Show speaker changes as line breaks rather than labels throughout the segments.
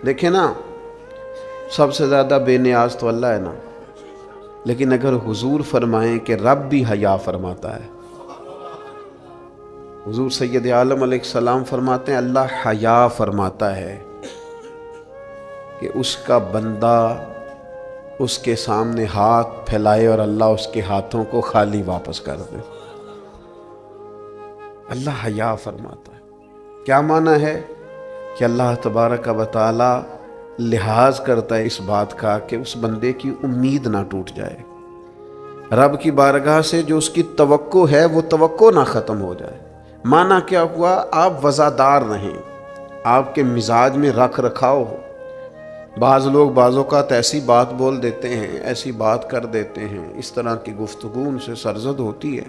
دیکھیں نا، سب سے زیادہ بے نیاز تو اللہ ہے نا، لیکن اگر حضور فرمائیں کہ رب بھی حیا فرماتا ہے، حضور سید عالم علیہ السلام فرماتے ہیں اللہ حیا فرماتا ہے کہ اس کا بندہ اس کے سامنے ہاتھ پھیلائے اور اللہ اس کے ہاتھوں کو خالی واپس کر دے۔ اللہ حیا فرماتا ہے۔ کیا معنی ہے؟ کہ اللہ تبارک و تعالی لحاظ کرتا ہے اس بات کا کہ اس بندے کی امید نہ ٹوٹ جائے، رب کی بارگاہ سے جو اس کی توقع ہے وہ توقع نہ ختم ہو جائے۔ معنی کیا ہوا؟ آپ وزادار رہیں، آپ کے مزاج میں رکھ رکھاؤ ہو۔ بعض لوگ بعض اوقات ایسی بات بول دیتے ہیں، ایسی بات کر دیتے ہیں، اس طرح کی گفتگو ان سے سرزد ہوتی ہے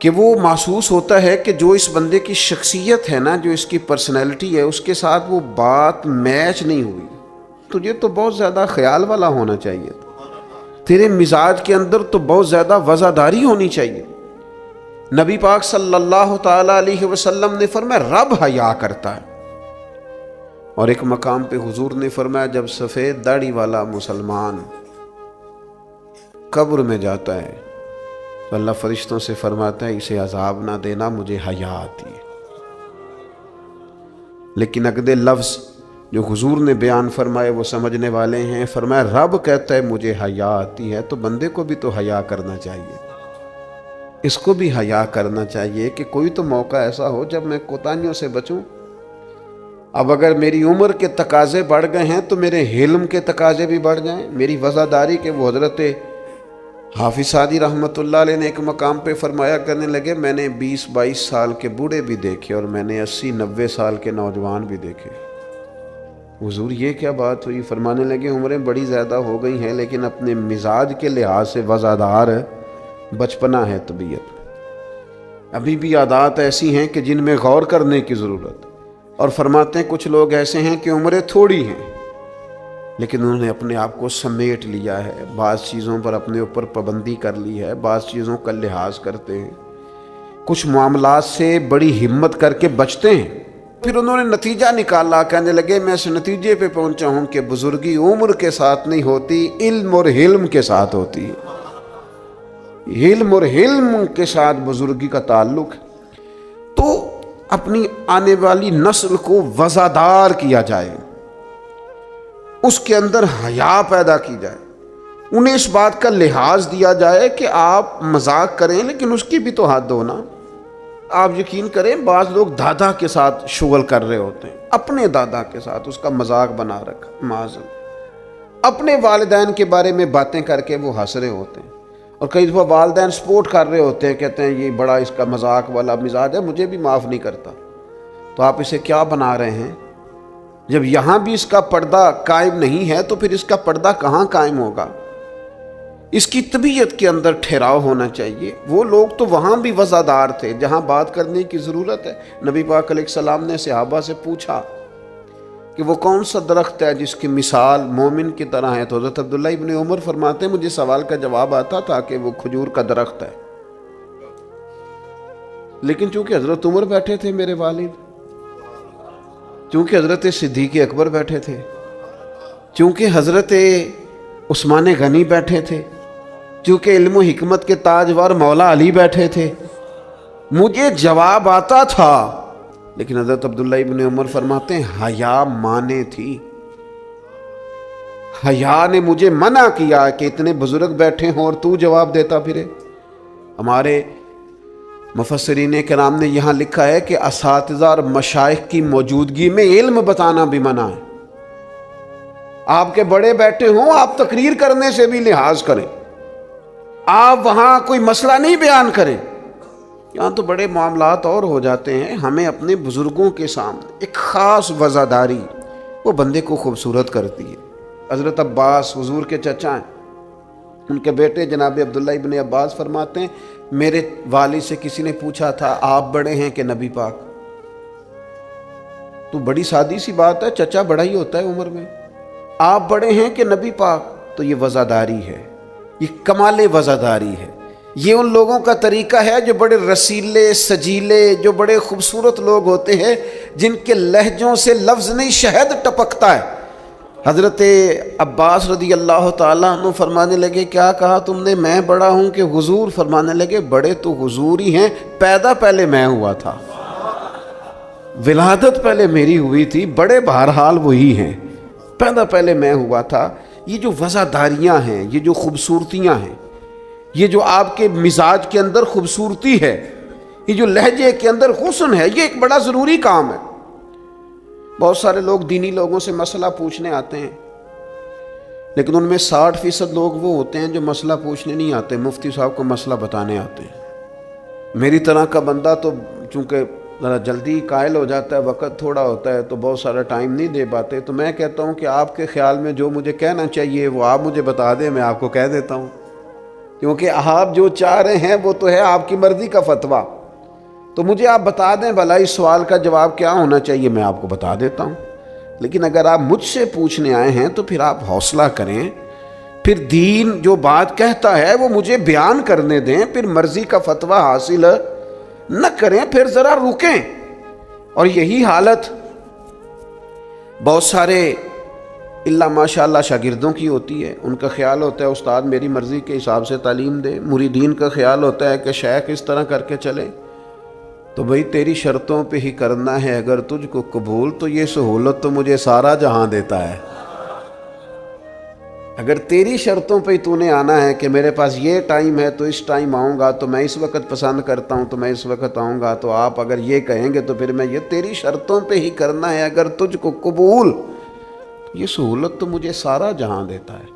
کہ وہ محسوس ہوتا ہے کہ جو اس بندے کی شخصیت ہے نا، جو اس کی پرسنالٹی ہے، اس کے ساتھ وہ بات میچ نہیں ہوئی۔ تجھے تو بہت زیادہ خیال والا ہونا چاہیے تھا، تیرے مزاج کے اندر تو بہت زیادہ وزاداری ہونی چاہیے۔ نبی پاک صلی اللہ تعالی علیہ وسلم نے فرمایا رب حیا کرتا ہے، اور ایک مقام پہ حضور نے فرمایا جب سفید داڑھی والا مسلمان قبر میں جاتا ہے تو اللہ فرشتوں سے فرماتا ہے اسے عذاب نہ دینا، مجھے حیا آتی ہے۔ لیکن اگلے لفظ جو حضور نے بیان فرمائے وہ سمجھنے والے ہیں، فرمایا رب کہتا ہے مجھے حیا آتی ہے، تو بندے کو بھی تو حیا کرنا چاہیے، اس کو بھی حیا کرنا چاہیے کہ کوئی تو موقع ایسا ہو جب میں کوتاہیوں سے بچوں۔ اب اگر میری عمر کے تقاضے بڑھ گئے ہیں تو میرے حلم کے تقاضے بھی بڑھ جائیں، میری وزاداری کے۔ وہ حضرت حافظ سعدی رحمۃ اللہ علیہ نے ایک مقام پہ فرمایا کرنے لگے میں نے 20-22 سال کے بوڑھے بھی دیکھے اور میں نے 80-90 سال کے نوجوان بھی دیکھے۔ حضور یہ کیا بات ہوئی؟ فرمانے لگے عمریں بڑی زیادہ ہو گئی ہیں لیکن اپنے مزاج کے لحاظ سے وزادار بچپنا ہے طبیعت، ابھی بھی عادات ایسی ہیں کہ جن میں غور کرنے کی ضرورت۔ اور فرماتے ہیں کچھ لوگ ایسے ہیں کہ عمریں تھوڑی ہیں لیکن انہوں نے اپنے آپ کو سمیٹ لیا ہے، بعض چیزوں پر اپنے اوپر پابندی کر لی ہے، بعض چیزوں کا لحاظ کرتے ہیں، کچھ معاملات سے بڑی ہمت کر کے بچتے ہیں۔ پھر انہوں نے نتیجہ نکالا، کہنے لگے میں اس نتیجے پہ پہنچا ہوں کہ بزرگی عمر کے ساتھ نہیں ہوتی، علم اور حلم کے ساتھ ہوتی ہے، علم اور حلم کے ساتھ بزرگی کا تعلق ہے۔ تو اپنی آنے والی نسل کو وزادار کیا جائے، اس کے اندر حیا پیدا کی جائے، انہیں اس بات کا لحاظ دیا جائے کہ آپ مذاق کریں لیکن اس کی بھی تو حد ہو نا۔ آپ یقین کریں بعض لوگ دادا کے ساتھ شغل کر رہے ہوتے ہیں، اپنے دادا کے ساتھ اس کا مذاق بنا رکھا، معاذ اللہ، اپنے والدین کے بارے میں باتیں کر کے وہ ہنس رہے ہوتے ہیں، اور کئی دفعہ والدین سپورٹ کر رہے ہوتے ہیں، کہتے ہیں یہ بڑا اس کا مذاق والا مزاج ہے، مجھے بھی معاف نہیں کرتا۔ تو آپ اسے کیا بنا رہے ہیں؟ جب یہاں بھی اس کا پردہ قائم نہیں ہے تو پھر اس کا پردہ کہاں قائم ہوگا؟ اس کی طبیعت کے اندر ٹھہراؤ ہونا چاہیے۔ وہ لوگ تو وہاں بھی وزادار تھے جہاں بات کرنے کی ضرورت ہے۔ نبی پاک علیہ السلام نے صحابہ سے پوچھا کہ وہ کون سا درخت ہے جس کی مثال مومن کی طرح ہے، تو حضرت عبداللہ ابن عمر فرماتے ہیں مجھے سوال کا جواب آتا تھا کہ وہ کھجور کا درخت ہے، لیکن چونکہ حضرت عمر بیٹھے تھے میرے والد، چونکہ حضرت صدیق اکبر بیٹھے تھے، چونکہ حضرت عثمان غنی بیٹھے تھے، چونکہ علم و حکمت کے تاجور مولا علی بیٹھے تھے، مجھے جواب آتا تھا۔ لیکن حضرت عبداللہ ابن عمر فرماتے ہیں حیا مانے تھی، حیا نے مجھے منع کیا کہ اتنے بزرگ بیٹھے ہوں اور تو جواب دیتا پھرے۔ ہمارے مفسرین کرام نے یہاں لکھا ہے کہ اساتذہ اور مشائخ کی موجودگی میں علم بتانا بھی منع ہے۔ آپ کے بڑے بیٹھے ہوں آپ تقریر کرنے سے بھی لحاظ کریں، آپ وہاں کوئی مسئلہ نہیں بیان کریں۔ یہاں تو بڑے معاملات اور ہو جاتے ہیں۔ ہمیں اپنے بزرگوں کے سامنے ایک خاص وزاداری وہ بندے کو خوبصورت کرتی ہے۔ حضرت عباس حضور کے چچا ہیں، ان کے بیٹے جناب عبداللہ ابن عباس فرماتے ہیں میرے والد سے کسی نے پوچھا تھا آپ بڑے ہیں کہ نبی پاک؟ تو بڑی سادی سی بات ہے، چچا بڑا ہی ہوتا ہے عمر میں، آپ بڑے ہیں کہ نبی پاک؟ تو یہ وزاداری ہے، یہ کمال وزاداری ہے۔ یہ ان لوگوں کا طریقہ ہے جو بڑے رسیلے سجیلے، جو بڑے خوبصورت لوگ ہوتے ہیں، جن کے لہجوں سے لفظ نہیں شہد ٹپکتا ہے، حضرت عباس رضی اللہ تعالیٰ عنہ فرمانے لگے کیا کہا تم نے میں بڑا ہوں کہ حضور؟ فرمانے لگے بڑے تو حضور ہی ہیں، پیدا پہلے میں ہوا تھا، ولادت پہلے میری ہوئی تھی، بڑے بہرحال وہی ہیں، پیدا پہلے میں ہوا تھا۔ یہ جو وزاداریاں ہیں، یہ جو خوبصورتیاں ہیں، یہ جو آپ کے مزاج کے اندر خوبصورتی ہے، یہ جو لہجے کے اندر حسن ہے، یہ ایک بڑا ضروری کام ہے۔ بہت سارے لوگ دینی لوگوں سے مسئلہ پوچھنے آتے ہیں، لیکن ان میں 60% لوگ وہ ہوتے ہیں جو مسئلہ پوچھنے نہیں آتے، مفتی صاحب کو مسئلہ بتانے آتے ہیں۔ میری طرح کا بندہ تو چونکہ ذرا جلدی قائل ہو جاتا ہے، وقت تھوڑا ہوتا ہے تو بہت سارا ٹائم نہیں دے پاتے، تو میں کہتا ہوں کہ آپ کے خیال میں جو مجھے کہنا چاہیے وہ آپ مجھے بتا دیں، میں آپ کو کہہ دیتا ہوں، کیونکہ آپ جو چاہ رہے ہیں وہ تو ہے آپ کی مرضی کا فتویٰ، تو مجھے آپ بتا دیں بھلا اس سوال کا جواب کیا ہونا چاہیے، میں آپ کو بتا دیتا ہوں۔ لیکن اگر آپ مجھ سے پوچھنے آئے ہیں تو پھر آپ حوصلہ کریں، پھر دین جو بات کہتا ہے وہ مجھے بیان کرنے دیں، پھر مرضی کا فتویٰ حاصل نہ کریں، پھر ذرا رکیں۔ اور یہی حالت بہت سارے اللہ ماشاء اللہ شاگردوں کی ہوتی ہے۔ ان کا خیال ہوتا ہے استاد میری مرضی کے حساب سے تعلیم دے، مریدین کا خیال ہوتا ہے کہ شیخ اس طرح کر کے چلے۔ تو بھئی تیری شرطوں پہ ہی کرنا ہے، اگر تجھ کو قبول تو یہ سہولت تو مجھے سارا جہاں دیتا ہے۔ اگر تیری شرطوں پہ ہی تو نے آنا ہے کہ میرے پاس یہ ٹائم ہے تو اس ٹائم آؤں گا، تو میں اس وقت پسند کرتا ہوں تو میں اس وقت آؤں گا، تو آپ اگر یہ کہیں گے تو پھر میں یہ تیری شرطوں پہ ہی کرنا ہے، اگر تجھ کو قبول، یہ سہولت تو مجھے سارا جہاں دیتا ہے۔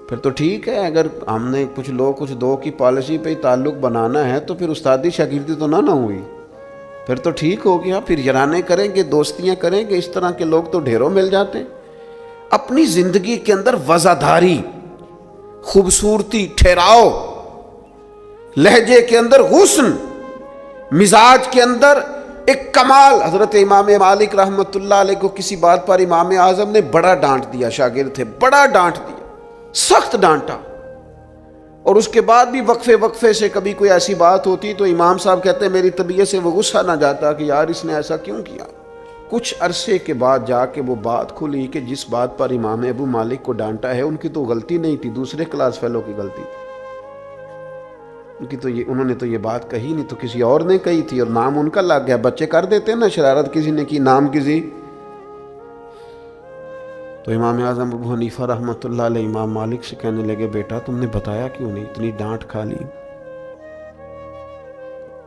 پھر تو ٹھیک ہے، اگر ہم نے کچھ لوگ کچھ دو کی پالیسی پہ ہی تعلق بنانا ہے تو پھر استادی شاگردی تو نہ ہوئی، پھر تو ٹھیک ہو گیا، پھر یارانے کریں گے، دوستیاں کریں گے، اس طرح کے لوگ تو ڈھیروں مل جاتے ہیں۔ اپنی زندگی کے اندر وزاداری، خوبصورتی، ٹھہراؤ، لہجے کے اندر حسن، مزاج کے اندر ایک کمال۔ حضرت امام مالک رحمۃ اللہ علیہ کو کسی بات پر امام اعظم نے بڑا ڈانٹ دیا، شاگرد تھے، بڑا ڈانٹ دیا، سخت ڈانٹا، اور اس کے بعد بھی وقفے سے کبھی کوئی ایسی بات ہوتی تو امام صاحب کہتے ہیں میری طبیعت سے وہ غصہ نہ جاتا کہ یار اس نے ایسا کیوں کیا۔ کچھ عرصے کے بعد جا کے وہ بات کھلی کہ جس بات پر امام ابو مالک کو ڈانٹا ہے ان کی تو غلطی نہیں تھی، دوسرے کلاس فیلو کی غلطی تھی، ان کی تو انہوں نے تو یہ بات کہی نہیں، تو کسی اور نے کہی تھی اور نام ان کا لگ گیا۔ بچے کر دیتے ہیں نا شرارت، کسی نے کی نام کسی، تو امام اعظم ابو حنیفہ رحمۃ اللہ علیہ امام مالک سے کہنے لگے بیٹا تم نے بتایا کیوں نہیں، اتنی ڈانٹ کھا لی۔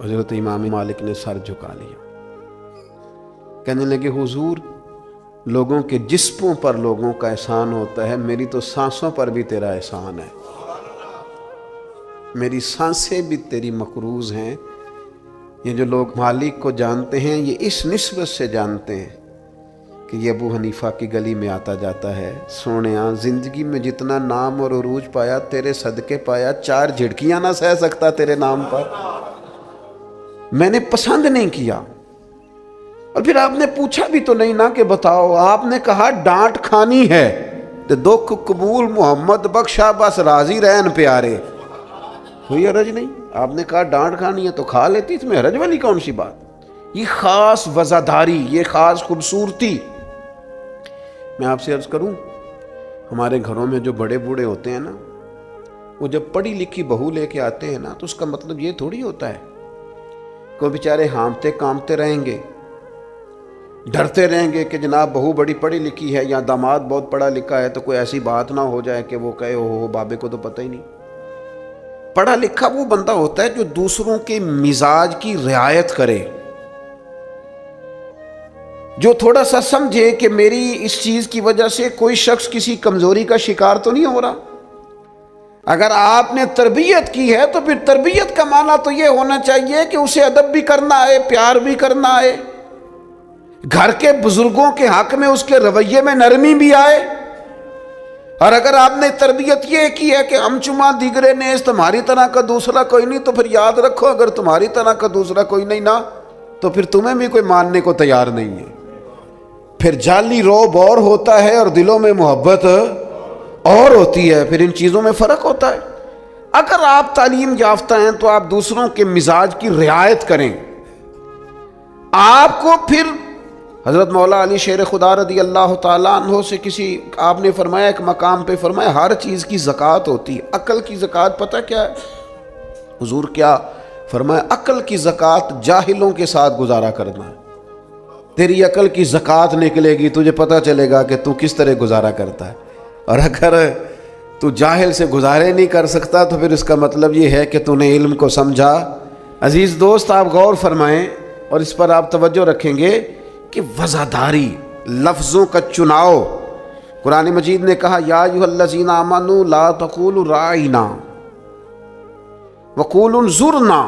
حضرت امام مالک نے سر جھکا لیا، کہنے لگے حضور لوگوں کے جسموں پر لوگوں کا احسان ہوتا ہے، میری تو سانسوں پر بھی تیرا احسان ہے، میری سانسیں بھی تیری مقروض ہیں۔ یہ جو لوگ مالک کو جانتے ہیں یہ اس نسبت سے جانتے ہیں کہ یہ ابو حنیفہ کی گلی میں آتا جاتا ہے، سونیاں زندگی میں جتنا نام اور عروج پایا تیرے صدقے پایا، 4 جھڑکیاں نہ سہ سکتا تیرے نام پر، میں نے پسند نہیں کیا۔ اور پھر آپ نے پوچھا بھی تو نہیں نا کہ بتاؤ، آپ نے کہا ڈانٹ کھانی ہے تو دکھ قبول محمد بخشا بس راضی رہن پیارے، کوئی حرج نہیں۔ آپ نے کہا ڈانٹ کھانی ہے تو کھا لیتی، اس میں حرج والی کون سی بات؟ یہ خاص وزاداری، یہ خاص خوبصورتی۔ میں آپ سے عرض کروں، ہمارے گھروں میں جو بڑے بوڑھے ہوتے ہیں نا، وہ جب پڑھی لکھی بہو لے کے آتے ہیں نا تو اس کا مطلب یہ تھوڑی ہوتا ہے کہ وہ بیچارے ہانپتے کامتے رہیں گے، ڈرتے رہیں گے کہ جناب بہو بڑی پڑھی لکھی ہے یا داماد بہت پڑھا لکھا ہے تو کوئی ایسی بات نہ ہو جائے کہ وہ کہے ہو بابے کو تو پتہ ہی نہیں۔ پڑھا لکھا وہ بندہ ہوتا ہے جو دوسروں کے مزاج کی رعایت کرے، جو تھوڑا سا سمجھے کہ میری اس چیز کی وجہ سے کوئی شخص کسی کمزوری کا شکار تو نہیں ہو رہا۔ اگر آپ نے تربیت کی ہے تو پھر تربیت کا معنی تو یہ ہونا چاہیے کہ اسے ادب بھی کرنا آئے، پیار بھی کرنا آئے، گھر کے بزرگوں کے حق میں اس کے رویے میں نرمی بھی آئے۔ اور اگر آپ نے تربیت یہ کی ہے کہ ہم چما دیگرے نیز تمہاری طرح کا دوسرا کوئی نہیں، تو پھر یاد رکھو اگر تمہاری طرح کا دوسرا کوئی نہیں نا تو پھر تمہیں بھی کوئی ماننے کو تیار نہیں ہے۔ پھر جعلی روب اور ہوتا ہے اور دلوں میں محبت اور ہوتی ہے، پھر ان چیزوں میں فرق ہوتا ہے۔ اگر آپ تعلیم یافتہ ہیں تو آپ دوسروں کے مزاج کی رعایت کریں، آپ کو پھر حضرت مولا علی شیر خدا رضی اللہ تعالیٰ عنہ سے کسی آپ نے فرمایا، ایک مقام پہ فرمایا ہر چیز کی زکوٰۃ ہوتی ہے، عقل کی زکوٰۃ پتہ کیا ہے؟ حضور کیا فرمایا؟ عقل کی زکوٰۃ جاہلوں کے ساتھ گزارا کرنا ہے۔ تیری عقل کی زکوٰۃ نکلے گی، تجھے پتہ چلے گا کہ تو کس طرح گزارا کرتا ہے، اور اگر تو جاہل سے گزارے نہیں کر سکتا تو پھر اس کا مطلب یہ ہے کہ تو نے علم کو سمجھا۔ عزیز دوست، آپ غور فرمائیں اور اس پر آپ توجہ رکھیں گے کہ وزاداری، لفظوں کا چناؤ۔ قرآن مجید نے کہا یا ایھا الذین آمنوا لا تقولوا راعینا وقولوا انظرنا،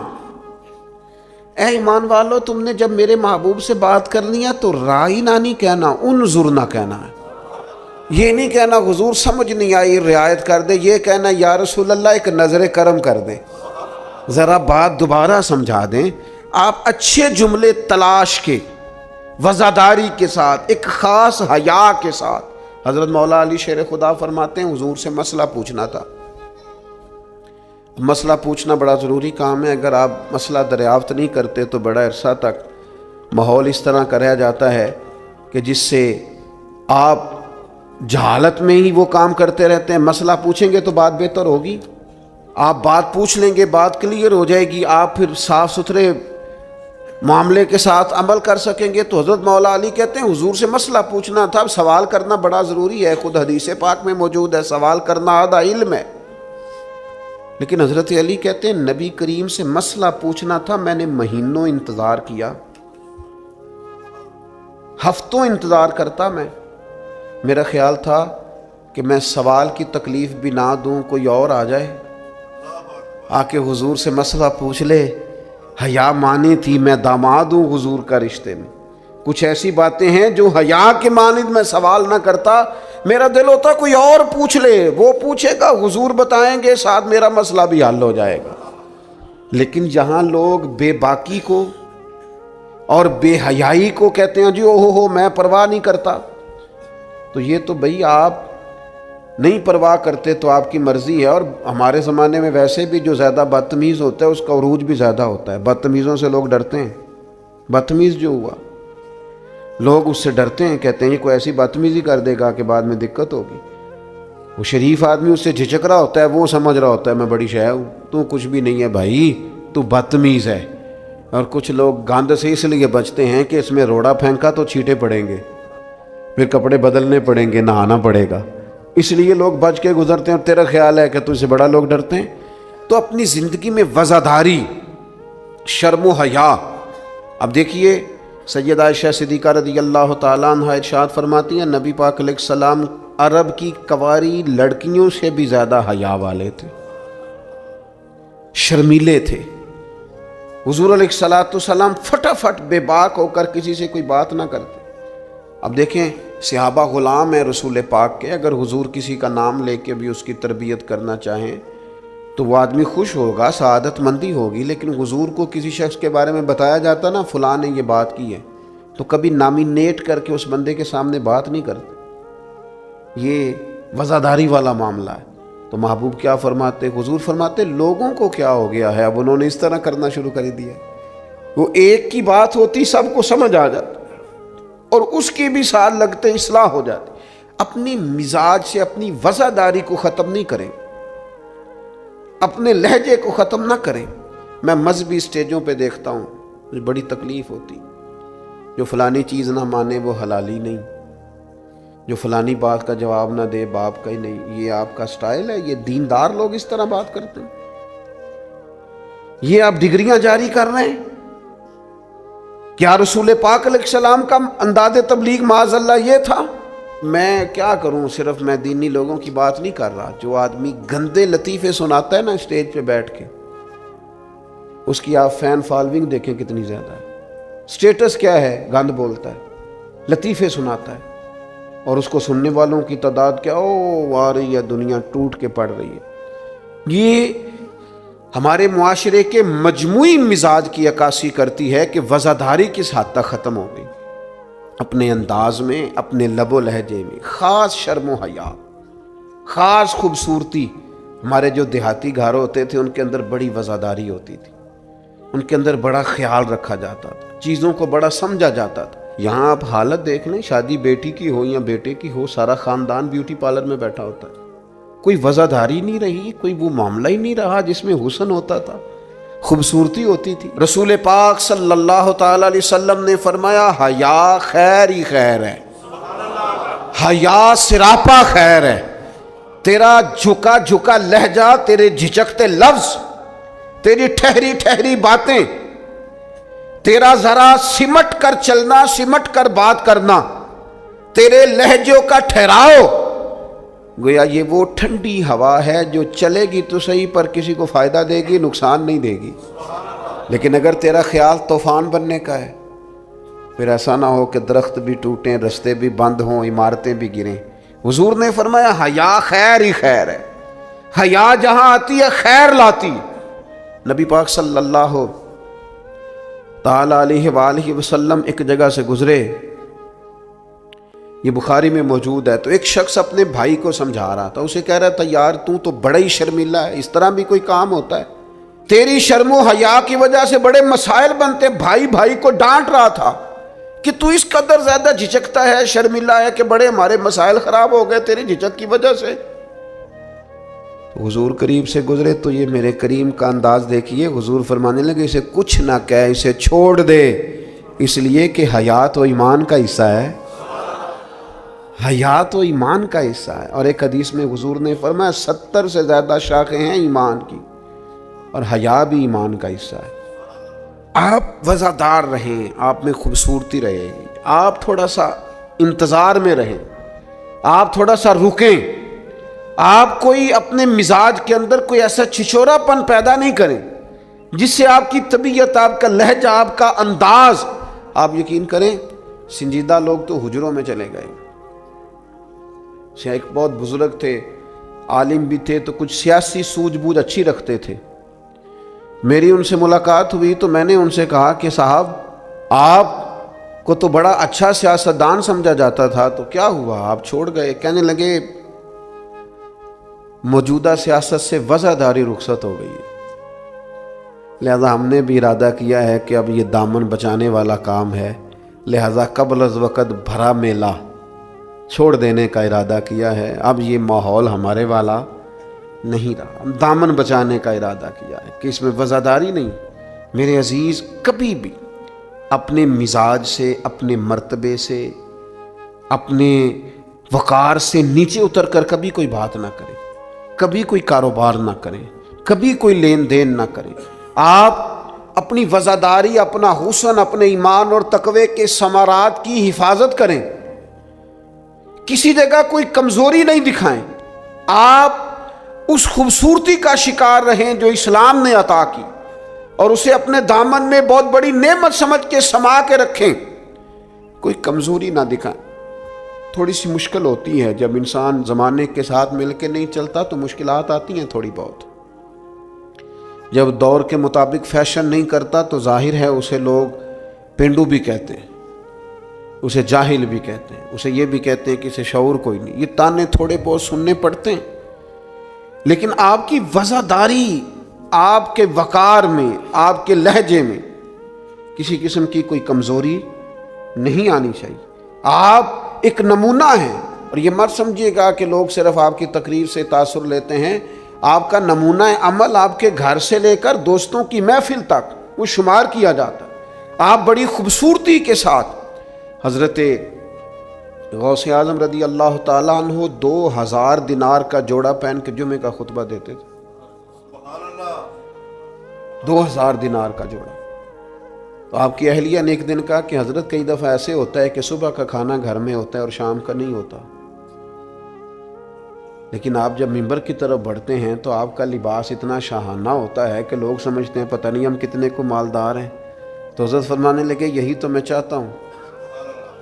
اے ایمان والو تم نے جب میرے محبوب سے بات کرنی ہے تو راعینا نہیں کہنا، انظرنا کہنا ہے۔ یہ نہیں کہنا حضور سمجھ نہیں آئی رعایت کر دے، یہ کہنا یا رسول اللہ ایک نظر کرم کر دیں، ذرا بات دوبارہ سمجھا دیں۔ آپ اچھے جملے تلاش کے وزاداری کے ساتھ، ایک خاص حیا کے ساتھ۔ حضرت مولا علی شیر خدا فرماتے ہیں حضور سے مسئلہ پوچھنا تھا۔ مسئلہ پوچھنا بڑا ضروری کام ہے، اگر آپ مسئلہ دریافت نہیں کرتے تو بڑا عرصہ تک ماحول اس طرح کا رہ جاتا ہے کہ جس سے آپ جہالت میں ہی وہ کام کرتے رہتے ہیں۔ مسئلہ پوچھیں گے تو بات بہتر ہوگی، آپ بات پوچھ لیں گے، بات کلیئر ہو جائے گی، آپ پھر صاف ستھرے معاملے کے ساتھ عمل کر سکیں گے۔ تو حضرت مولا علی کہتے ہیں حضور سے مسئلہ پوچھنا تھا۔ سوال کرنا بڑا ضروری ہے، خود حدیث پاک میں موجود ہے سوال کرنا آدھا علم ہے، لیکن حضرت علی کہتے ہیں نبی کریم سے مسئلہ پوچھنا تھا، میں نے مہینوں انتظار کیا، ہفتوں انتظار کرتا میں۔ میرا خیال تھا کہ میں سوال کی تکلیف بھی نہ دوں، کوئی اور آ جائے آ کے حضور سے مسئلہ پوچھ لے۔ حیا مانی تھی میں داماد ہوں حضور کا رشتے میں، کچھ ایسی باتیں ہیں جو حیا کے مانند میں سوال نہ کرتا، میرا دل ہوتا کوئی اور پوچھ لے، وہ پوچھے گا حضور بتائیں گے، ساتھ میرا مسئلہ بھی حل ہو جائے گا۔ لیکن جہاں لوگ بے باکی کو اور بے حیائی کو کہتے ہیں جی او میں پرواہ نہیں کرتا، تو یہ تو بھئی آپ نہیں پرواہ کرتے تو آپ کی مرضی ہے۔ اور ہمارے زمانے میں ویسے بھی جو زیادہ بدتمیز ہوتا ہے اس کا عروج بھی زیادہ ہوتا ہے، بدتمیزوں سے لوگ ڈرتے ہیں۔ بدتمیز جو ہوا لوگ اس سے ڈرتے ہیں، کہتے ہیں یہ کوئی ایسی بدتمیزی کر دے گا کہ بعد میں دقت ہوگی۔ وہ شریف آدمی اس سے جھجک رہا ہوتا ہے، وہ سمجھ رہا ہوتا ہے میں بڑی شے ہوں، تو کچھ بھی نہیں ہے بھائی، تو بدتمیز ہے۔ اور کچھ لوگ گاند سے اس لیے بچتے ہیں کہ اس میں روڑا پھینکا تو چھینٹے پڑیں گے، پھر کپڑے بدلنے پڑیں گے، نہانا پڑے گا، اس لیے لوگ بچ کے گزرتے ہیں۔ اور تیرا خیال ہے کہ تجھ سے بڑا لوگ ڈرتے ہیں؟ تو اپنی زندگی میں وزاداری، شرم و حیا۔ اب دیکھیے سیدہ عائشہ صدیقہ رضی اللہ تعالیٰ عنہ ارشاد فرماتی ہیں نبی پاک علیہ السلام عرب کی کنواری لڑکیوں سے بھی زیادہ حیا والے تھے، شرمیلے تھے۔ حضور علیہ السلام فٹافٹ بے باک ہو کر کسی سے کوئی بات نہ کرتے۔ اب دیکھیں صحابہ غلام ہیں رسول پاک کے، اگر حضور کسی کا نام لے کے بھی اس کی تربیت کرنا چاہیں تو وہ آدمی خوش ہوگا، سعادت مندی ہوگی، لیکن حضور کو کسی شخص کے بارے میں بتایا جاتا نا فلاں نے یہ بات کی ہے، تو کبھی نامینیٹ کر کے اس بندے کے سامنے بات نہیں کرتے۔ یہ وزاداری والا معاملہ ہے۔ تو محبوب کیا فرماتے؟ حضور فرماتے لوگوں کو کیا ہو گیا ہے، اب انہوں نے اس طرح کرنا شروع کر دیا۔ وہ ایک کی بات ہوتی سب کو سمجھ آ جاتا اور اس کی بھی ساتھ لگتے اصلاح ہو جاتی۔ اپنی مزاج سے اپنی وزاداری کو ختم نہیں کریں، اپنے لہجے کو ختم نہ کریں۔ میں مذہبی اسٹیجوں پہ دیکھتا ہوں مجھے بڑی تکلیف ہوتی، جو فلانی چیز نہ مانے وہ حلالی نہیں، جو فلانی بات کا جواب نہ دے باپ کا ہی نہیں۔ یہ آپ کا سٹائل ہے؟ یہ دیندار لوگ اس طرح بات کرتے ہیں؟ یہ آپ ڈگریاں جاری کر رہے ہیں؟ کیا رسول پاک علیہ السلام کا انداز تبلیغ معاذ اللہ یہ تھا؟ میں کیا کروں، صرف میں دینی لوگوں کی بات نہیں کر رہا۔ جو آدمی گندے لطیفے سناتا ہے نا اسٹیج پہ بیٹھ کے، اس کی آپ فین فالوئنگ دیکھیں کتنی زیادہ ہے۔ سٹیٹس کیا ہے؟ گند بولتا ہے، لطیفے سناتا ہے، اور اس کو سننے والوں کی تعداد کیا آ رہی ہے، دنیا ٹوٹ کے پڑ رہی ہے۔ یہ ہمارے معاشرے کے مجموعی مزاج کی عکاسی کرتی ہے کہ وزاداری کس حد تک ختم ہو گئی، اپنے انداز میں، اپنے لب و لہجے میں، خاص شرم و حیا، خاص خوبصورتی۔ ہمارے جو دیہاتی گھر ہوتے تھے ان کے اندر بڑی وزاداری ہوتی تھی، ان کے اندر بڑا خیال رکھا جاتا تھا، چیزوں کو بڑا سمجھا جاتا تھا۔ یہاں آپ حالت دیکھ لیں، شادی بیٹی کی ہو یا بیٹے کی ہو، سارا خاندان بیوٹی پارلر میں بیٹھا ہوتا ہے. کوئی وزاداری نہیں رہی، کوئی وہ معاملہ ہی نہیں رہا جس میں حسن ہوتا تھا، خوبصورتی ہوتی تھی. رسول پاک صلی اللہ تعالی علیہ وسلم نے فرمایا حیا خیر ہی خیر ہے، حیا سراپا خیر ہے. تیرا جھکا جھکا لہجہ، تیرے جھجکتے لفظ، تیری ٹھہری ٹھہری باتیں، تیرا ذرا سمٹ کر چلنا، سمٹ کر بات کرنا، تیرے لہجوں کا ٹھہراؤ، گویا یہ وہ ٹھنڈی ہوا ہے جو چلے گی تو صحیح پر کسی کو فائدہ دے گی، نقصان نہیں دے گی. لیکن اگر تیرا خیال طوفان بننے کا ہے، پھر ایسا نہ ہو کہ درخت بھی ٹوٹیں، رستے بھی بند ہوں، عمارتیں بھی گریں. حضور نے فرمایا حیا خیر ہی خیر ہے، حیا جہاں آتی ہے خیر لاتی. نبی پاک صلی اللہ تعالی علیہ وآلہ وسلم ایک جگہ سے گزرے، یہ بخاری میں موجود ہے. تو ایک شخص اپنے بھائی کو سمجھا رہا تھا، اسے کہہ رہا تھا یار تو بڑا ہی شرمیلا ہے، اس طرح بھی کوئی کام ہوتا ہے؟ تیری شرم و حیا کی وجہ سے بڑے مسائل بنتے. بھائی کو ڈانٹ رہا تھا کہ تو اس قدر زیادہ جھجکتا ہے، شرمیلا ہے کہ بڑے ہمارے مسائل خراب ہو گئے تیری جھجک کی وجہ سے. تو حضور قریب سے گزرے تو یہ میرے کریم کا انداز دیکھیے، حضور فرمانے لگے اسے کچھ نہ کہہ، اسے چھوڑ دے، اس لیے کہ حیات و ایمان کا حصہ ہے، حیات و ایمان کا حصہ ہے. اور ایک حدیث میں حضور نے فرمایا 70 سے زیادہ شاخیں ہیں ایمان کی، اور حیا بھی ایمان کا حصہ ہے. آپ وزادار رہیں، آپ میں خوبصورتی رہے گی، آپ تھوڑا سا انتظار میں رہیں، آپ تھوڑا سا رکیں، آپ کوئی اپنے مزاج کے اندر کوئی ایسا چھچورا پن پیدا نہیں کریں جس سے آپ کی طبیعت، آپ کا لہجہ، آپ کا انداز، آپ یقین کریں سنجیدہ لوگ تو حجروں میں چلے گئے. ایک بہت بزرگ تھے، عالم بھی تھے، تو کچھ سیاسی سوجھ بوجھ اچھی رکھتے تھے. میری ان سے ملاقات ہوئی تو میں نے ان سے کہا کہ صاحب آپ کو تو بڑا اچھا سیاستدان سمجھا جاتا تھا، تو کیا ہوا آپ چھوڑ گئے؟ کہنے لگے موجودہ سیاست سے وزاداری رخصت ہو گئی ہے، لہذا ہم نے بھی ارادہ کیا ہے کہ اب یہ دامن بچانے والا کام ہے، لہذا قبل از وقت بھرا میلہ چھوڑ دینے کا ارادہ کیا ہے. اب یہ ماحول ہمارے والا نہیں رہا، ہم دامن بچانے کا ارادہ کیا ہے کہ اس میں وزاداری نہیں. میرے عزیز کبھی بھی اپنے مزاج سے، اپنے مرتبے سے، اپنے وقار سے نیچے اتر کر کبھی کوئی بات نہ کریں، کبھی کوئی کاروبار نہ کریں، کبھی کوئی لین دین نہ کریں. آپ اپنی وزاداری، اپنا حسن، اپنے ایمان اور تقوی کے ثمرات کی حفاظت کریں، کسی جگہ کوئی کمزوری نہیں دکھائیں. آپ اس خوبصورتی کا شکار رہیں جو اسلام نے عطا کی، اور اسے اپنے دامن میں بہت بڑی نعمت سمجھ کے سما کے رکھیں، کوئی کمزوری نہ دکھائیں. تھوڑی سی مشکل ہوتی ہے جب انسان زمانے کے ساتھ مل کے نہیں چلتا تو مشکلات آتی ہیں تھوڑی بہت. جب دور کے مطابق فیشن نہیں کرتا تو ظاہر ہے اسے لوگ پینڈو بھی کہتے ہیں، اسے جاہل بھی کہتے ہیں، اسے یہ بھی کہتے ہیں کہ اسے شعور کوئی نہیں. یہ تانے تھوڑے بہت سننے پڑتے ہیں، لیکن آپ کی وزاداری، آپ کے وقار میں، آپ کے لہجے میں کسی قسم کی کوئی کمزوری نہیں آنی چاہیے. آپ ایک نمونہ ہیں، اور یہ مت سمجھیے گا کہ لوگ صرف آپ کی تقریر سے تاثر لیتے ہیں. آپ کا نمونہ عمل آپ کے گھر سے لے کر دوستوں کی محفل تک وہ شمار کیا جاتا ہے. آپ بڑی خوبصورتی کے ساتھ حضرت غوث اعظم رضی اللہ تعالیٰ عنہ 2000 دینار کا جوڑا پہن کے جمعے کا خطبہ دیتے تھے. 2000 دینار کا جوڑا. تو آپ کی اہلیہ نے ایک دن کہا کہ حضرت کئی دفعہ ایسے ہوتا ہے کہ صبح کا کھانا گھر میں ہوتا ہے اور شام کا نہیں ہوتا، لیکن آپ جب منبر کی طرف بڑھتے ہیں تو آپ کا لباس اتنا شاہانہ ہوتا ہے کہ لوگ سمجھتے ہیں پتہ نہیں ہم کتنے کو مالدار ہیں. تو حضرت فرمانے لگے یہی تو میں چاہتا ہوں.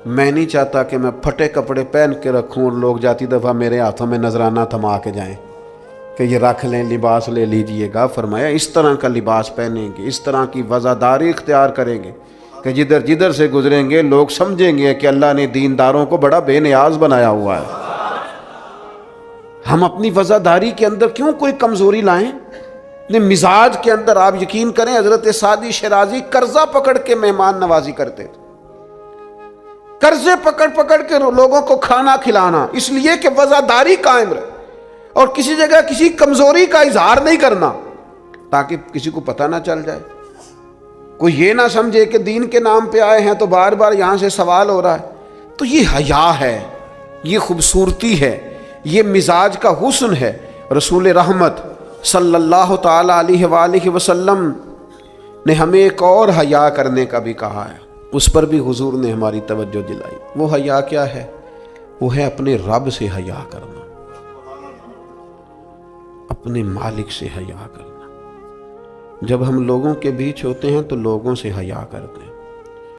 میں نہیں چاہتا کہ میں پھٹے کپڑے پہن کے رکھوں اور لوگ جاتی دفعہ میرے ہاتھوں میں نذرانہ تھما کے جائیں کہ یہ رکھ لیں، لباس لے لیجئے گا. فرمایا اس طرح کا لباس پہنیں گے، اس طرح کی وزاداری اختیار کریں گے کہ جدھر جدھر سے گزریں گے لوگ سمجھیں گے کہ اللہ نے دینداروں کو بڑا بے نیاز بنایا ہوا ہے. ہم اپنی وزاداری کے اندر کیوں کوئی کمزوری لائیں؟ اپنے مزاج کے اندر آپ یقین کریں حضرت سعدی شیرازی قرضہ پکڑ کے مہمان نوازی کرتے تھے. قرضے پکڑ پکڑ کے لوگوں کو کھانا کھلانا، اس لیے کہ وزاداری قائم رہے، اور کسی جگہ کسی کمزوری کا اظہار نہیں کرنا تاکہ کسی کو پتہ نہ چل جائے، کوئی یہ نہ سمجھے کہ دین کے نام پہ آئے ہیں تو بار بار یہاں سے سوال ہو رہا ہے۔ تو یہ حیا ہے، یہ خوبصورتی ہے، یہ مزاج کا حسن ہے۔ رسول رحمت صلی اللہ تعالی علیہ وآلہ وسلم نے ہمیں ایک اور حیا کرنے کا بھی کہا ہے، اس پر بھی حضور نے ہماری توجہ دلائی۔ وہ حیا کیا ہے؟ وہ ہے اپنے رب سے حیا کرنا، اپنے مالک سے حیا کرنا۔ جب ہم لوگوں کے بیچ ہوتے ہیں تو لوگوں سے حیا کرتے ہیں،